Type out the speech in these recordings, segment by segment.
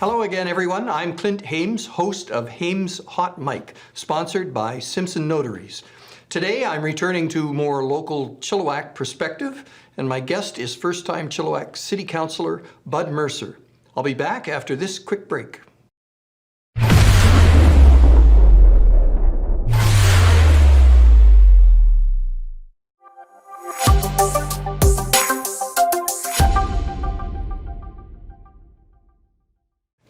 Hello again, everyone. I'm Clint Hames, host of Hames Hot Mic, sponsored by Simpson Notaries. Today, I'm returning to more local Chilliwack perspective, and my guest is first-time Chilliwack City Councillor Bud Mercer. I'll be back after this quick break.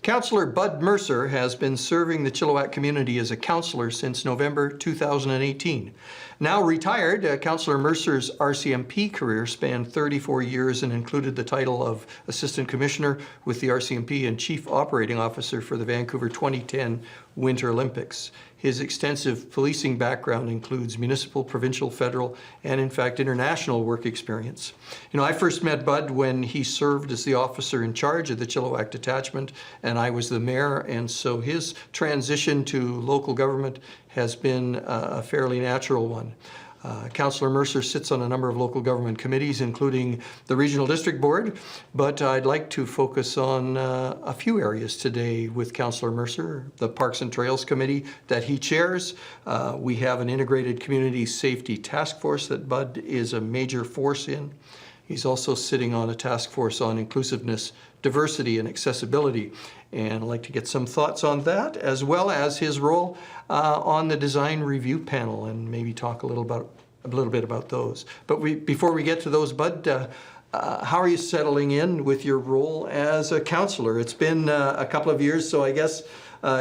Councillor Bud Mercer has been serving the Chilliwack community as a councillor since November 2018. Now retired, Councillor Mercer's RCMP career spanned 34 years and included the title of Assistant Commissioner with the RCMP and Chief Operating Officer for the Vancouver 2010 Winter Olympics. His extensive policing background includes municipal, provincial, federal, and in fact international work experience. You know, I first met Bud when he served as the officer in charge of the Chilliwack detachment, and I was the mayor, and so his transition to local government has been a fairly natural one. Councillor Mercer sits on a number of local government committees, including the Regional District Board, but I'd like to focus on a few areas today with Councillor Mercer. The Parks and Trails Committee that he chairs. We have an integrated community safety task force that Bud is a major force in. He's also sitting on a task force on inclusiveness, diversity, and accessibility. And I'd like to get some thoughts on that, as well as his role on the design review panel, and maybe talk a little bit about those. But before we get to those, Bud, how are you settling in with your role as a councillor? It's been a couple of years, so I guess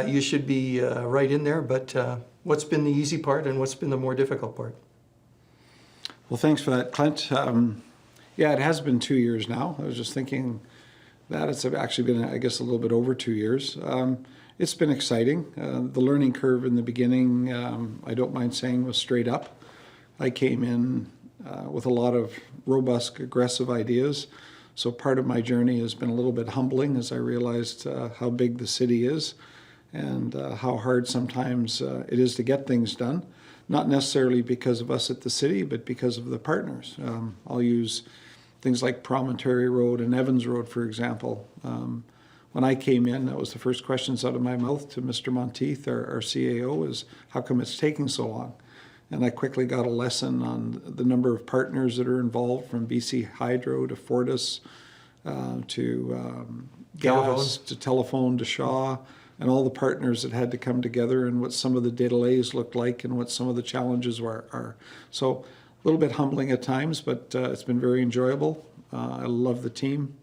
you should be right in there. But what's been the easy part, and what's been the more difficult part? Well, thanks for that, Clint. Yeah, it has been 2 years now. I was just thinking that it's actually been, I guess, a little bit over 2 years. It's been exciting. The learning curve in the beginning, I don't mind saying, was straight up. I came in with a lot of robust, aggressive ideas. So part of my journey has been a little bit humbling as I realized how big the city is and how hard sometimes it is to get things done. Not necessarily because of us at the city, but because of the partners. I'll use things like Promontory Road and Evans Road, for example. When I came in, that was the first questions out of my mouth to Mr. Monteith, our CAO, is how come it's taking so long? And I quickly got a lesson on the number of partners that are involved, from BC Hydro to Fortis to gas to telephone to Shaw, and all the partners that had to come together, and what some of the delays looked like and what some of the challenges are. So a little bit humbling at times, but it's been very enjoyable. I love the team.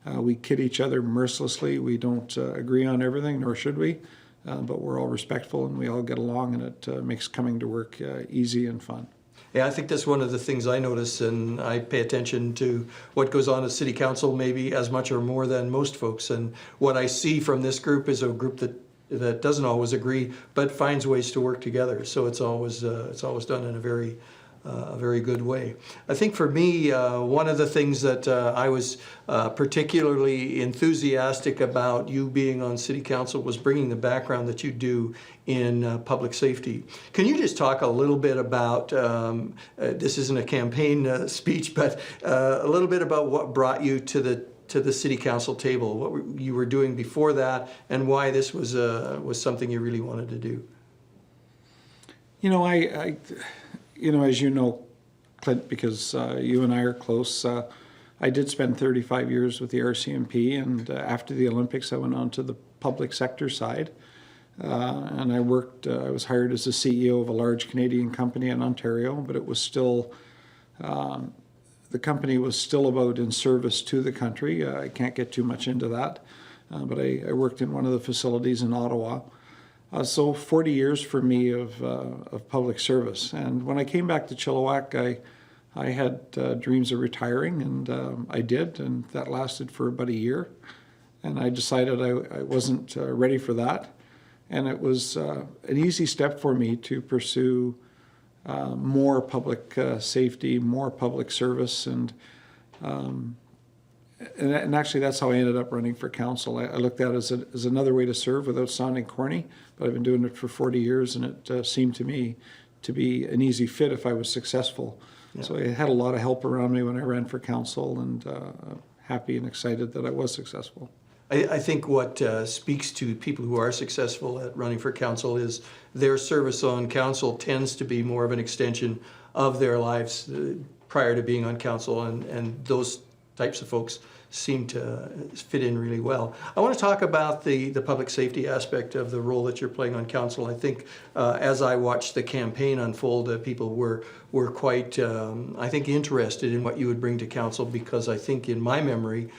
We kid each other mercilessly. We don't agree on everything, nor should we, but we're all respectful and we all get along, and it makes coming to work easy and fun. Yeah, I think that's one of the things I notice, and I pay attention to what goes on at City Council maybe as much or more than most folks. And what I see from this group is a group that doesn't always agree, but finds ways to work together. So it's always done in a very good way. I think for me, one of the things that I was particularly enthusiastic about you being on City Council was bringing the background that you do in public safety. Can you just talk a little bit about, this isn't a campaign speech, but a little bit about what brought you to the City Council table, what you were doing before that, and why this was something you really wanted to do? You know, as you know, Clint, because you and I are close, I did spend 35 years with the RCMP, and after the Olympics I went on to the public sector side, and I was hired as the CEO of a large Canadian company in Ontario, but it was still, the company was still about in service to the country. I can't get too much into that, but I worked in one of the facilities in Ottawa. So 40 years for me of public service. And when I came back to Chilliwack, I had dreams of retiring, and I did, and that lasted for about a year. And I decided I wasn't ready for that. And it was an easy step for me to pursue more public safety, more public service, and actually that's how I ended up running for council. I looked at it as another way to serve without sounding corny, but I've been doing it for 40 years, and it seemed to me to be an easy fit if I was successful. Yeah. So I had a lot of help around me when I ran for council, and happy and excited that I was successful. I think what speaks to people who are successful at running for council is their service on council tends to be more of an extension of their lives prior to being on council, and those types of folks seem to fit in really well. I want to talk about the public safety aspect of the role that you're playing on council. I think as I watched the campaign unfold, people were quite, I think, interested in what you would bring to council, because I think in my memory,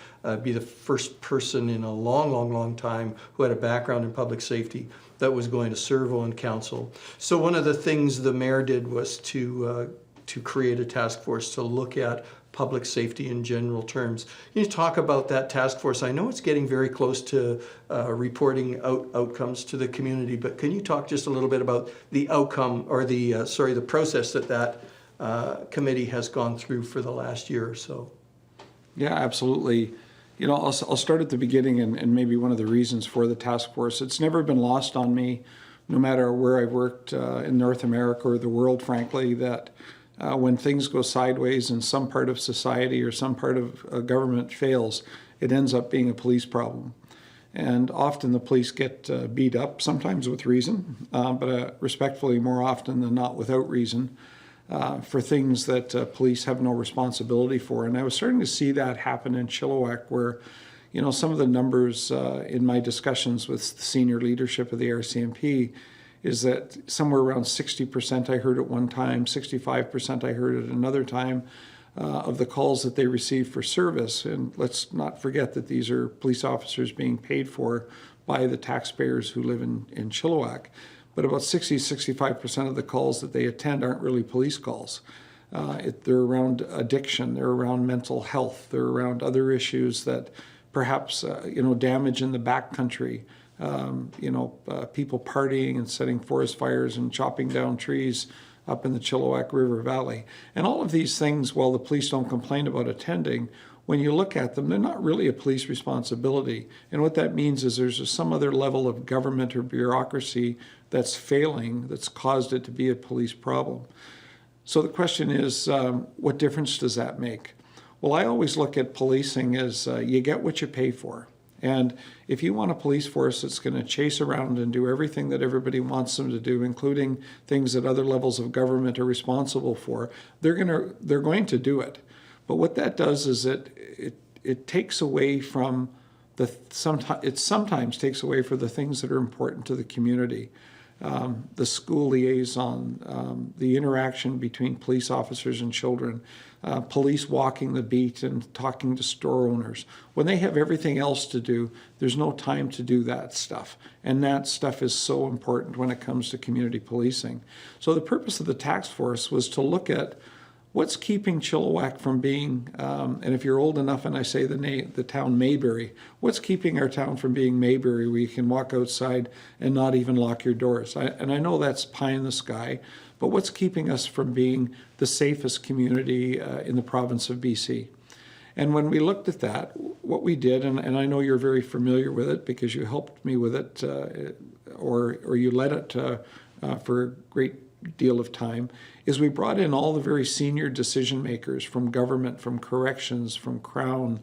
be the first person in a long time who had a background in public safety that was going to serve on council. So one of the things the mayor did was to create a task force to look at public safety in general terms. Can you talk about that task force? I know it's getting very close to reporting outcomes to the community, but can you talk just a little bit about the outcome, or the process that committee has gone through for the last year or so? Yeah, absolutely. You know, I'll start at the beginning and maybe one of the reasons for the task force. It's never been lost on me, no matter where I've worked in North America or the world, frankly, that when things go sideways and some part of society or some part of government fails, it ends up being a police problem. Often the police get beat up, sometimes with reason, but respectfully more often than not without reason, for things that police have no responsibility for. And I was starting to see that happen in Chilliwack, where, you know, some of the numbers in my discussions with the senior leadership of the RCMP is that somewhere around 60% I heard at one time, 65% I heard at another time, of the calls that they receive for service. And let's not forget that these are police officers being paid for by the taxpayers who live in Chilliwack. But about 65% of the calls that they attend aren't really police calls. They're around addiction, they're around mental health, they're around other issues that perhaps, damage in the backcountry. People partying and setting forest fires and chopping down trees up in the Chilliwack River Valley. And all of these things, while the police don't complain about attending, when you look at them, they're not really a police responsibility. And what that means is there's some other level of government or bureaucracy that's failing, that's caused it to be a police problem. So the question is, what difference does that make? Well, I always look at policing as you get what you pay for. And if you want a police force that's going to chase around and do everything that everybody wants them to do, including things that other levels of government are responsible for, they're going to do it. But what that does is it takes away from sometimes takes away from the things that are important to the community. The school liaison, the interaction between police officers and children, police walking the beat and talking to store owners. When they have everything else to do, there's no time to do that stuff. And that stuff is so important when it comes to community policing. So the purpose of the task force was to look at what's keeping Chilliwack from being, and if you're old enough and I say the town Mayberry, what's keeping our town from being Mayberry, where you can walk outside and not even lock your doors? And I know that's pie in the sky, but what's keeping us from being the safest community in the province of BC? And when we looked at that, what we did, and I know you're very familiar with it because you helped me with it, or you led it for a great deal of time, is we brought in all the very senior decision makers from government, from corrections, from Crown,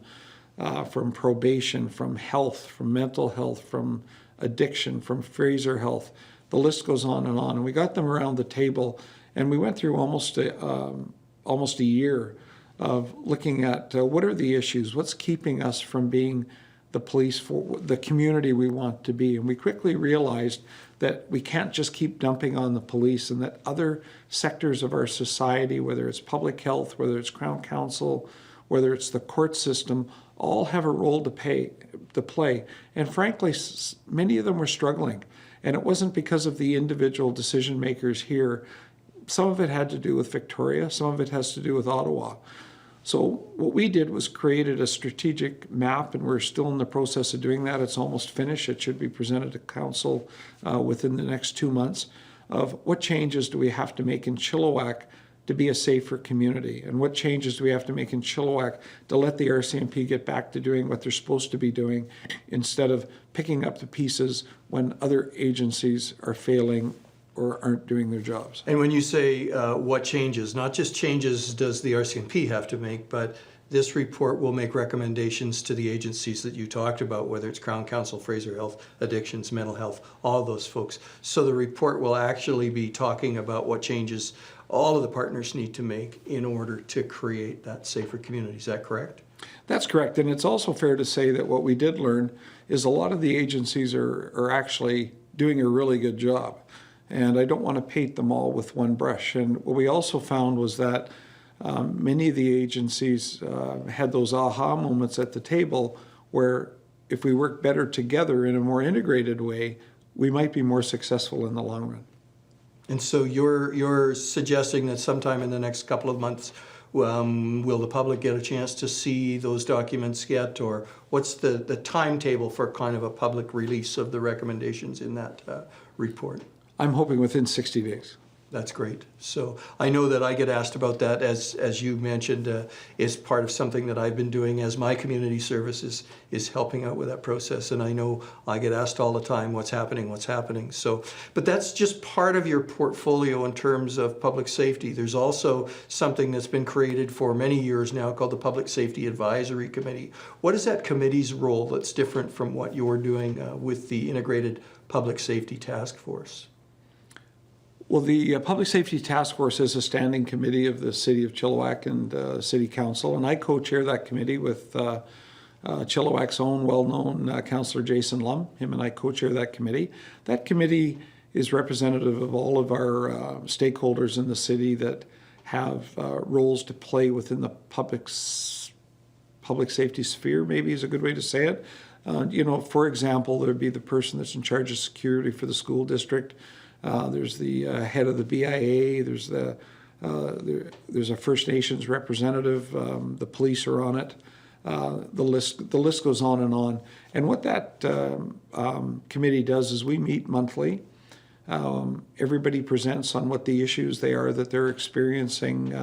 from probation, from health, from mental health, from addiction, from Fraser Health. The list goes on. And we got them around the table, and we went through almost a year of looking at what are the issues, what's keeping us from being the police for the community we want to be. And we quickly realized that we can't just keep dumping on the police, and that other sectors of our society, whether it's public health, whether it's Crown Council, whether it's the court system, all have a role to play. And frankly, many of them were struggling. And it wasn't because of the individual decision makers here. Some of it had to do with Victoria, some of it has to do with Ottawa. So what we did was created a strategic map, and we're still in the process of doing that. It's almost finished. It should be presented to council within the next 2 months, of what changes do we have to make in Chilliwack to be a safer community, and what changes do we have to make in Chilliwack to let the RCMP get back to doing what they're supposed to be doing, instead of picking up the pieces when other agencies are failing or aren't doing their jobs. And when you say what changes, not just changes does the RCMP have to make, but this report will make recommendations to the agencies that you talked about, whether it's Crown Council, Fraser Health, Addictions, Mental Health, all those folks. So the report will actually be talking about what changes all of the partners need to make in order to create that safer community. Is that correct? That's correct. And it's also fair to say that what we did learn is a lot of the agencies are actually doing a really good job. And I don't want to paint them all with one brush. And what we also found was that many of the agencies had those aha moments at the table where if we work better together in a more integrated way, we might be more successful in the long run. And so you're suggesting that sometime in the next couple of months, will the public get a chance to see those documents yet? Or what's the timetable for kind of a public release of the recommendations in that report? I'm hoping within 60 days. That's great. So I know that I get asked about that, as you mentioned, is part of something that I've been doing as my community service is helping out with that process. And I know I get asked all the time, what's happening. So, but that's just part of your portfolio in terms of public safety. There's also something that's been created for many years now called the Public Safety Advisory Committee. What is that committee's role that's different from what you're doing with the Integrated Public Safety Task Force? Well, the Public Safety Task Force is a standing committee of the City of Chilliwack and City Council, and I co-chair that committee with Chilliwack's own well-known Councillor Jason Lum. Him and I co-chair that committee. That committee is representative of all of our stakeholders in the city that have roles to play within the public safety sphere, maybe is a good way to say it. For example, there'd be the person that's in charge of security for the school district. There's the head of the BIA. There's a First Nations representative. The police are on it. The list goes on and on. And what that committee does is we meet monthly. Everybody presents on what the issues they are that they're experiencing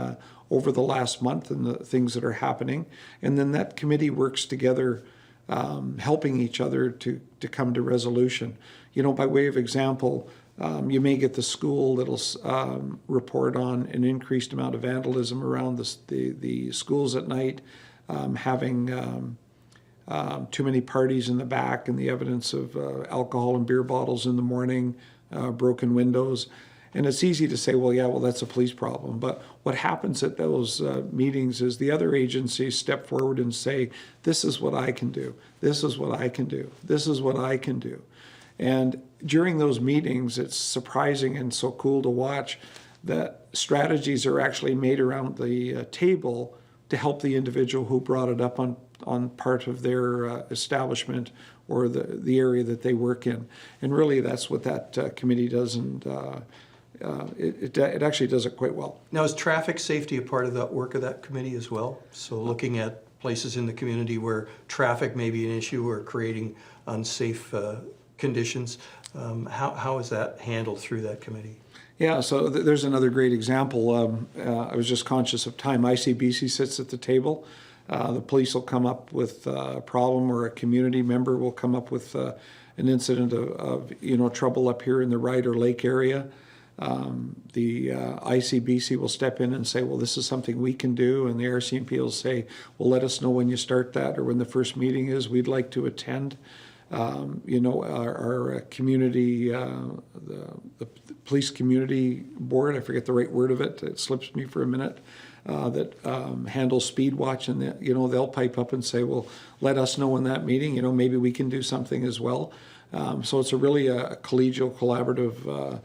over the last month and the things that are happening. And then that committee works together, helping each other to come to resolution. By way of example, you may get the school that'll report on an increased amount of vandalism around the schools at night, having too many parties in the back and the evidence of alcohol and beer bottles in the morning, broken windows. And it's easy to say, well, that's a police problem. But what happens at those meetings is the other agencies step forward and say, this is what I can do. This is what I can do. This is what I can do. And during those meetings, it's surprising and so cool to watch that strategies are actually made around the table to help the individual who brought it up on part of their establishment or the area that they work in. And really, that's what that committee does, and it actually does it quite well. Now, is traffic safety a part of that work of that committee as well? So looking at places in the community where traffic may be an issue or creating unsafe conditions, how is that handled through that committee? Yeah, so there's another great example. I was just conscious of time. ICBC sits at the table. The police will come up with a problem, or a community member will come up with an incident of trouble up here in the Ryder Lake area. The ICBC will step in and say, well, this is something we can do, and the RCMP will say, well, let us know when you start that or when the first meeting is. We'd like to attend. Our community, the police community board, I forget the right word of it, it slips me for a minute, that handles speed watch, and they'll pipe up and say, well, let us know in that meeting, maybe we can do something as well. So it's really a collegial, collaborative,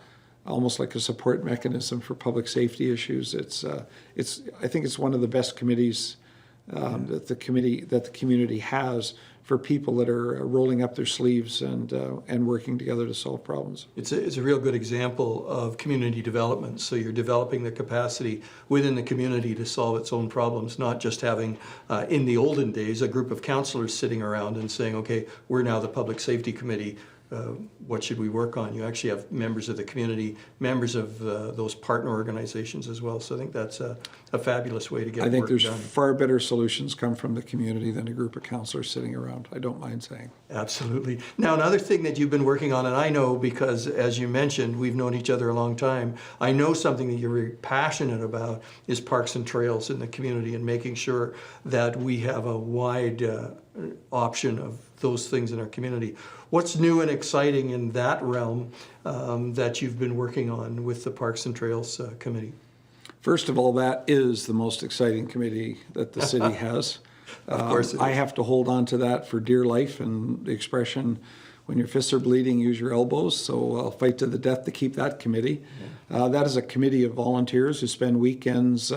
almost like a support mechanism for public safety issues. I think it's one of the best committees that the community has for people that are rolling up their sleeves and working together to solve problems. It's a real good example of community development. So you're developing the capacity within the community to solve its own problems, not just having, in the olden days, a group of councillors sitting around and saying, okay, we're now the Public Safety Committee. what should we work on, you actually have members of the community, members of those partner organizations as well. So I think that's a fabulous way to get I think work there's done. far better solutions come from the community than a group of councillors sitting around. I don't mind saying. Absolutely. Now, another thing that you've been working on, and I know because, as you mentioned, we've known each other a long time, I know something that you're very passionate about is parks and trails in the community and making sure that we have a wide option of those things in our community. What's new and exciting in that realm that you've been working on with the Parks and Trails Committee? First of all, that is the most exciting committee that the city has. Of course it I is. have to hold on to that for dear life, and the expression, when your fists are bleeding, use your elbows. So I'll fight to the death to keep that committee. That is a committee of volunteers who spend weekends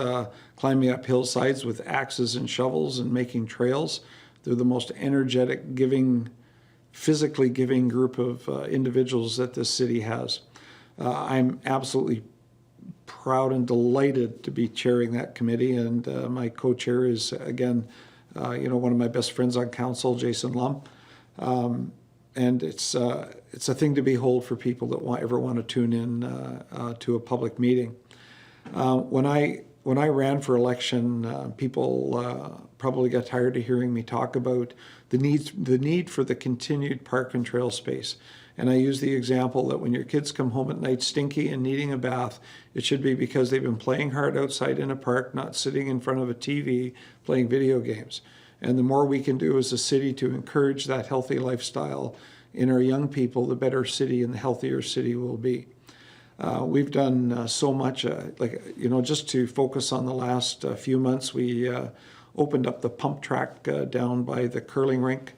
climbing up hillsides with axes and shovels and making trails. They're the most energetic, giving, physically giving group of individuals that this city has. I'm absolutely proud and delighted to be chairing that committee, and my co-chair is, again, one of my best friends on council, Jason Lum. And it's a thing to behold for people that ever want to tune in to a public meeting. When I ran for election, people probably got tired of hearing me talk about the need for the continued park and trail space. And I use the example that when your kids come home at night stinky and needing a bath, it should be because they've been playing hard outside in a park, not sitting in front of a TV playing video games. And the more we can do as a city to encourage that healthy lifestyle in our young people, the better city and the healthier city will be. We've done so much, just to focus on the last few months, we opened up the pump track down by the curling rink.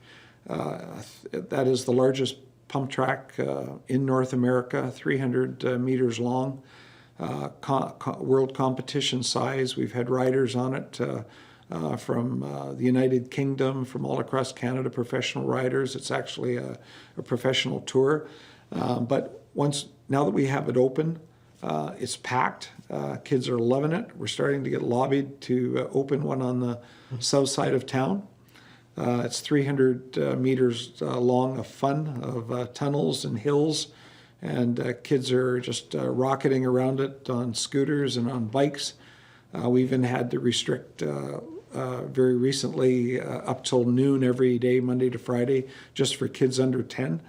That is the largest pump track in North America, 300 meters long, world competition size. We've had riders on it from the United Kingdom, from all across Canada, professional riders. It's actually a professional tour. But now that we have it open, it's packed. Kids are loving it. We're starting to get lobbied to open one on the south side of town. It's 300 meters long of fun, of tunnels and hills, and kids are just rocketing around it on scooters and on bikes. We even had to restrict very recently up till noon every day, Monday to Friday, just for kids under 10,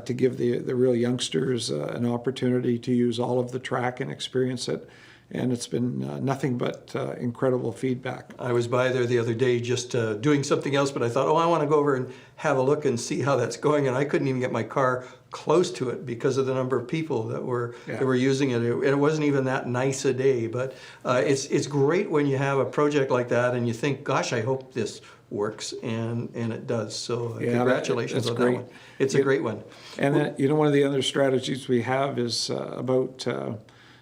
to give the real youngsters an opportunity to use all of the track and experience it. And it's been nothing but incredible feedback. I was by there the other day just doing something else, but I thought, I want to go over and have a look and see how that's going. And I couldn't even get my car close to it because of the number of people that were using it. It wasn't even that nice a day. But it's great when you have a project like that and you think, gosh, I hope this works, and it does. So congratulations on that one. It's a great one. And one of the other strategies we have is about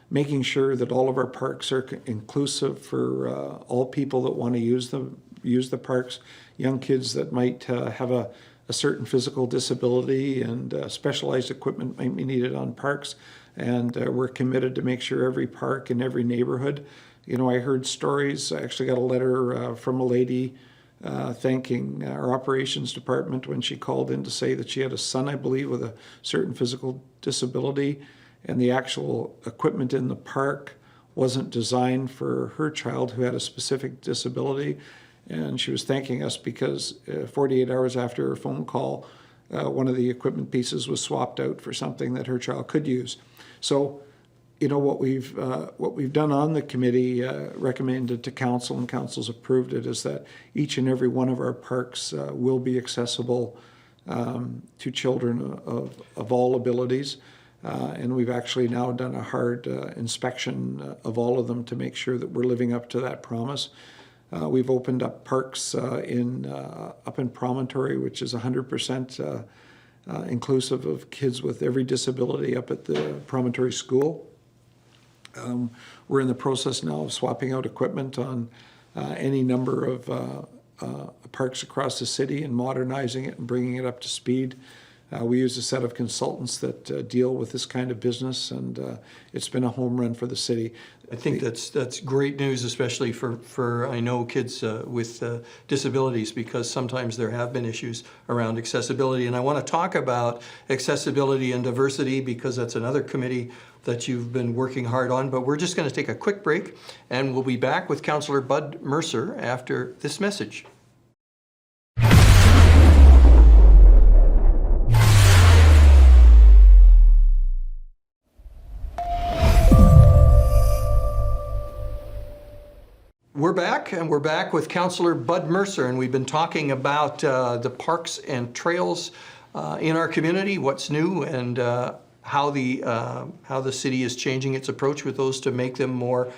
making sure that all of our parks are inclusive for all people that want to use the parks. Young kids that might have a certain physical disability, and specialized equipment might be needed on parks. And we're committed to make sure every park in every neighborhood. I heard stories. I actually got a letter from a lady thanking our operations department when she called in to say that she had a son, I believe, with a certain physical disability, and the actual equipment in the park wasn't designed for her child who had a specific disability. And she was thanking us because 48 hours after her phone call, one of the equipment pieces was swapped out for something that her child could use. So, what we've done on the committee, recommended to council, and council's approved it, is that each and every one of our parks will be accessible to children of all abilities. And we've actually now done a hard inspection of all of them to make sure that we're living up to that promise. We've opened up parks up in Promontory, which is 100% inclusive of kids with every disability up at the Promontory School. We're in the process now of swapping out equipment on any number of parks across the city and modernizing it and bringing it up to speed. We use a set of consultants that deal with this kind of business, and it's been a home run for the city. I think that's great news, especially for I know kids with disabilities, because sometimes there have been issues around accessibility. And I want to talk about accessibility and diversity because that's another committee that you've been working hard on. But we're just going to take a quick break, and we'll be back with Councillor Bud Mercer after this message. We're back, and we're back with Councillor Bud Mercer, and we've been talking about the parks and trails in our community, what's new, and how the city is changing its approach with those to make them more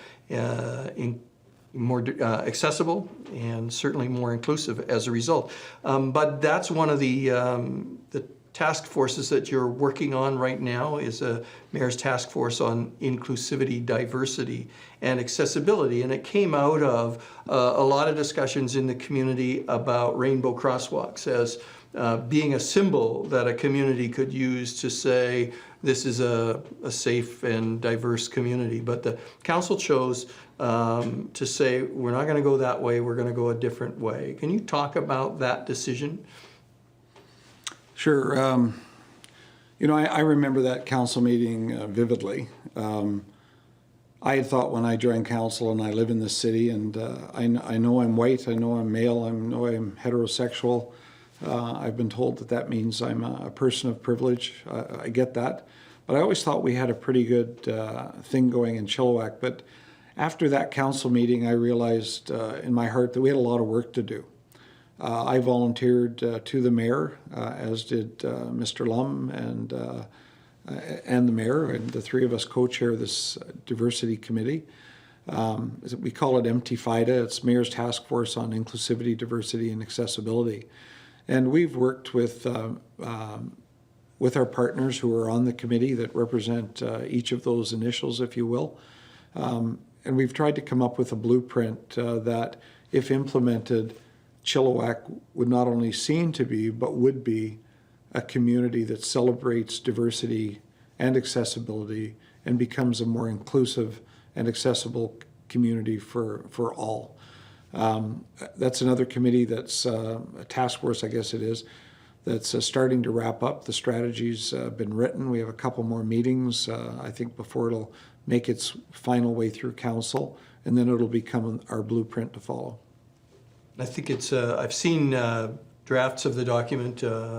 accessible and certainly more inclusive as a result. But that's one of the task forces that you're working on right now is a Mayor's Task Force on Inclusivity, Diversity, and Accessibility. And it came out of a lot of discussions in the community about rainbow crosswalks as being a symbol that a community could use to say this is a safe and diverse community. But the council chose to say we're not going to go that way, we're going to go a different way. Can you talk about that decision? Sure. I remember that council meeting vividly. I had thought when I joined council, and I live in this city, and I know I'm white, I know I'm male, I know I'm heterosexual. I've been told that means I'm a person of privilege. I get that. But I always thought we had a pretty good thing going in Chilliwack. But after that council meeting, I realized in my heart that we had a lot of work to do. I volunteered to the mayor, as did Mr. Lum and the mayor, and the three of us co-chair this diversity committee. We call it MTFIDA. It's Mayor's Task Force on Inclusivity, Diversity, and Accessibility. And we've worked with our partners who are on the committee that represent each of those initials, if you will. And we've tried to come up with a blueprint that, if implemented, Chilliwack would not only seem to be, but would be a community that celebrates diversity and accessibility and becomes a more inclusive and accessible community for all. That's another committee that's a task force, I guess it is, that's starting to wrap up. The strategy's been written. We have a couple more meetings, I think, before it'll make its final way through council, and then it'll become our blueprint to follow. I think it's, I've seen drafts of the document,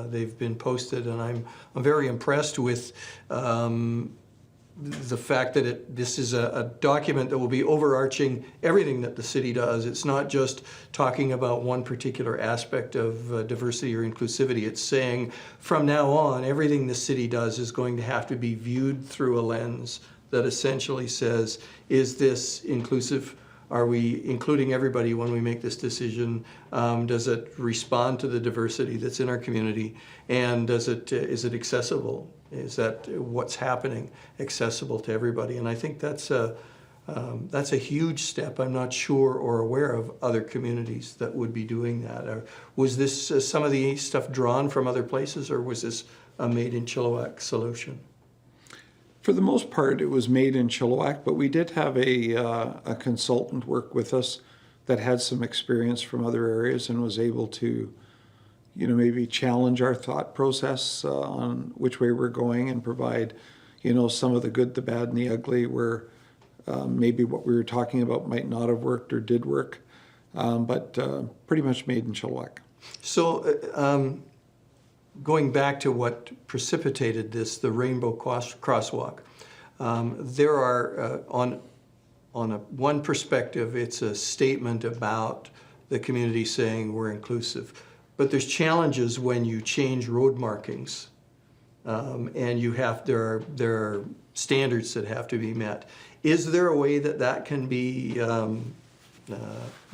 they've been posted, and I'm very impressed with the fact that this is a document that will be overarching everything that the city does. It's not just talking about one particular aspect of diversity or inclusivity. It's saying from now on, everything the city does is going to have to be viewed through a lens that essentially says, is this inclusive? Are we including everybody when we make this decision? Does it respond to the diversity that's in our community? And is it accessible? Is that what's happening accessible to everybody? And I think that's a huge step. I'm not sure or aware of other communities that would be doing that. Was this some of the stuff drawn from other places, or was this a made in Chilliwack solution? For the most part, it was made in Chilliwack, but we did have a consultant work with us that had some experience from other areas and was able to, maybe challenge our thought process on which way we're going and provide, some of the good, the bad, and the ugly where maybe what we were talking about might not have worked or did work, but pretty much made in Chilliwack. So, going back to what precipitated this, the rainbow crosswalk, there are, on one perspective, it's a statement about the community saying we're inclusive. But there's challenges when you change road markings, and there are standards that have to be met. Is there a way that can be,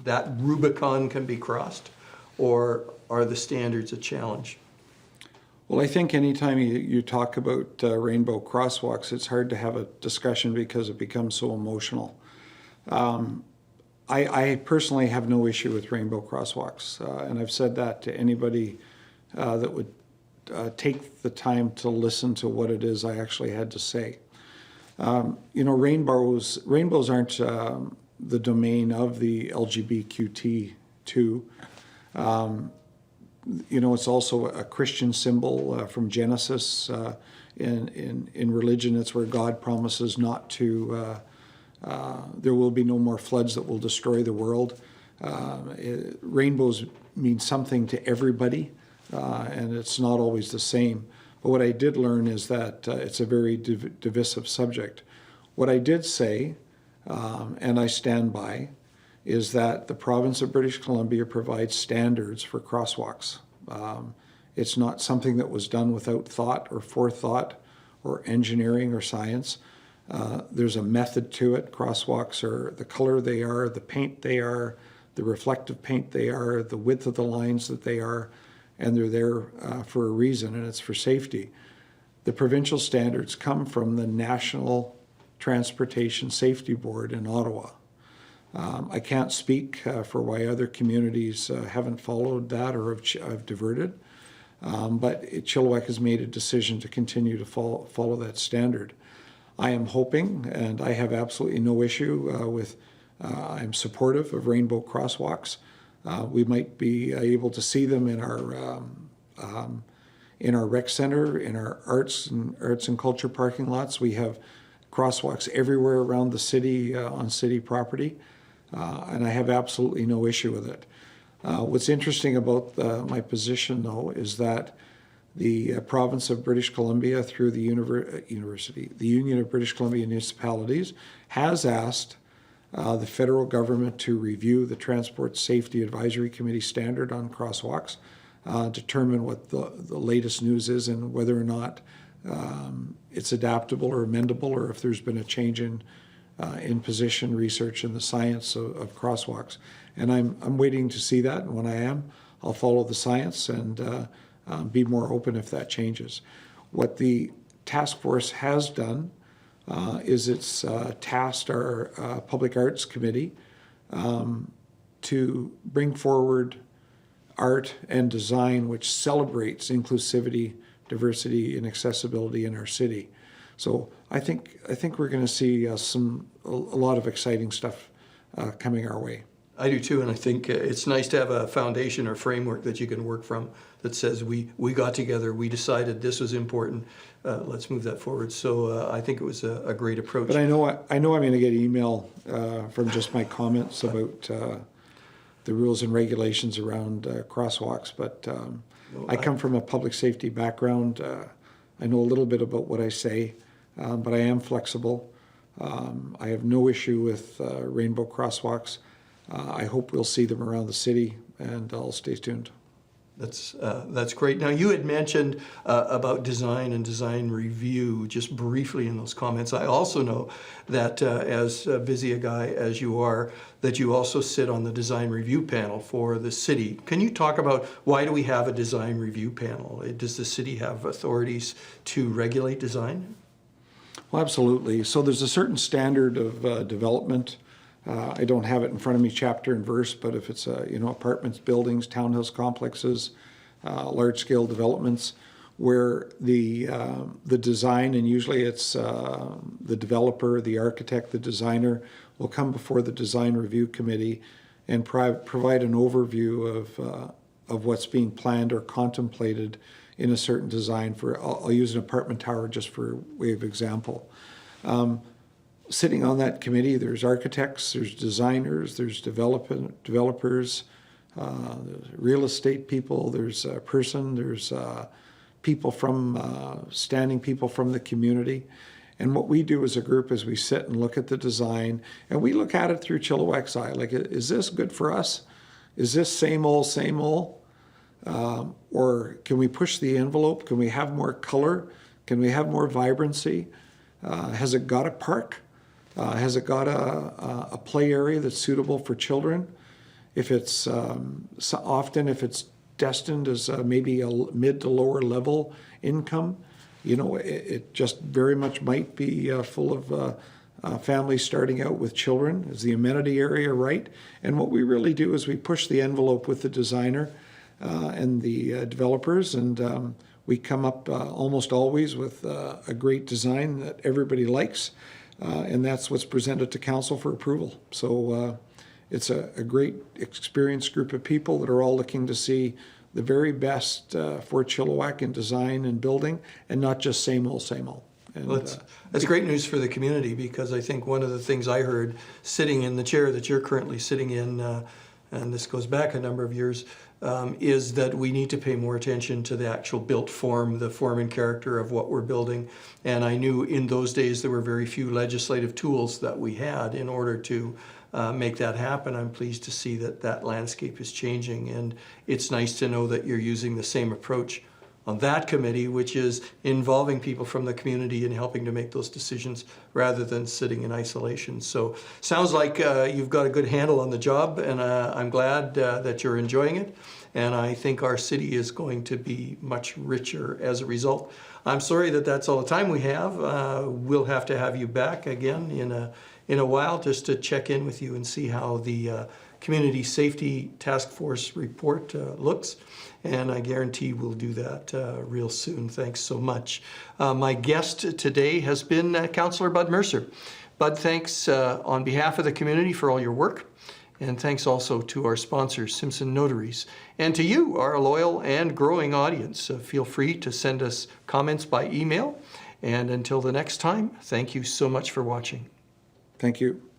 that Rubicon can be crossed, or are the standards a challenge? Well, I think anytime you talk about rainbow crosswalks, it's hard to have a discussion because it becomes so emotional. I personally have no issue with rainbow crosswalks, and I've said that to anybody that would take the time to listen to what it is I actually had to say. Rainbows aren't the domain of the LGBTQ2. It's also a Christian symbol from Genesis. In religion, it's where God promises not to, there will be no more floods that will destroy the world. Rainbows mean something to everybody, and it's not always the same. But what I did learn is that it's a very divisive subject. What I did say, and I stand by, is that the province of British Columbia provides standards for crosswalks. It's not something that was done without thought or forethought or engineering or science. There's a method to it. Crosswalks are the color they are, the paint they are, the reflective paint they are, the width of the lines that they are, and they're there for a reason, and it's for safety. The provincial standards come from the National Transportation Safety Board in Ottawa. I can't speak for why other communities haven't followed that or have diverted, but Chilliwack has made a decision to continue to follow that standard. I am hoping, and I have absolutely no issue with, I'm supportive of rainbow crosswalks. We might be able to see them in our rec center, in our arts and culture parking lots. We have crosswalks everywhere around the city on city property, and I have absolutely no issue with it. What's interesting about my position, though, is that the province of British Columbia, through the Union of British Columbia Municipalities, has asked the federal government to review the Transport Safety Advisory Committee standard on crosswalks, determine what the latest news is and whether or not it's adaptable or amendable, or if there's been a change in position, research, and the science of crosswalks. And I'm waiting to see that, and when I am, I'll follow the science and be more open if that changes. What the task force has done is it's tasked our Public Arts Committee to bring forward art and design which celebrates inclusivity, diversity, and accessibility in our city. So I think we're going to see a lot of exciting stuff coming our way. I do too, and I think it's nice to have a foundation or framework that you can work from that says we got together, we decided this was important, let's move that forward. So I think it was a great approach. But I know I'm going to get email from just my comments about the rules and regulations around crosswalks, but I come from a public safety background. I know a little bit about what I say, but I am flexible. I have no issue with rainbow crosswalks. I hope we'll see them around the city, and I'll stay tuned. That's great. Now, you had mentioned about design and design review just briefly in those comments. I also know that as busy a guy as you are, that you also sit on the design review panel for the city. Can you talk about why do we have a design review panel? Does the city have authorities to regulate design? Well, absolutely. So there's a certain standard of development. I don't have it in front of me chapter and verse, but if it's apartments, buildings, townhouse complexes, large-scale developments, where the design, and usually it's the developer, the architect, the designer, will come before the design review committee and provide an overview of what's being planned or contemplated in a certain design. I'll use an apartment tower just for way of example. Sitting on that committee, there's architects, there's designers, there's developers, real estate people, there's a person, there's people standing people from the community. And what we do as a group is we sit and look at the design, and we look at it through Chilliwack's eye. Like, is this good for us? Is this same old, same old? Or can we push the envelope? Can we have more color? Can we have more vibrancy? Has it got a park? Has it got a play area that's suitable for children? If it's if it's destined as maybe a mid to lower level income, it just very much might be full of families starting out with children. Is the amenity area right? And what we really do is we push the envelope with the designer and the developers, and we come up almost always with a great design that everybody likes, and that's what's presented to council for approval. So it's a great experienced group of people that are all looking to see the very best for Chilliwack in design and building, and not just same old, same old. And, Well, that's great news for the community, because I think one of the things I heard sitting in the chair that you're currently sitting in, and this goes back a number of years, is that we need to pay more attention to the actual built form, the form and character of what we're building. And I knew in those days there were very few legislative tools that we had in order to make that happen. I'm pleased to see that that landscape is changing, and it's nice to know that you're using the same approach on that committee, which is involving people from the community and helping to make those decisions rather than sitting in isolation. So sounds like you've got a good handle on the job, and I'm glad that you're enjoying it. And I think our city is going to be much richer as a result. I'm sorry that that's all the time we have. We'll have to have you back again in a while just to check in with you and see how the Community Safety Task Force report looks, and I guarantee we'll do that real soon. Thanks so much. My guest today has been Councillor Bud Mercer. Bud, thanks on behalf of the community for all your work, and thanks also to our sponsors, Simpson Notaries, and to you, our loyal and growing audience. Feel free to send us comments by email, and until the next time, thank you so much for watching. thank you.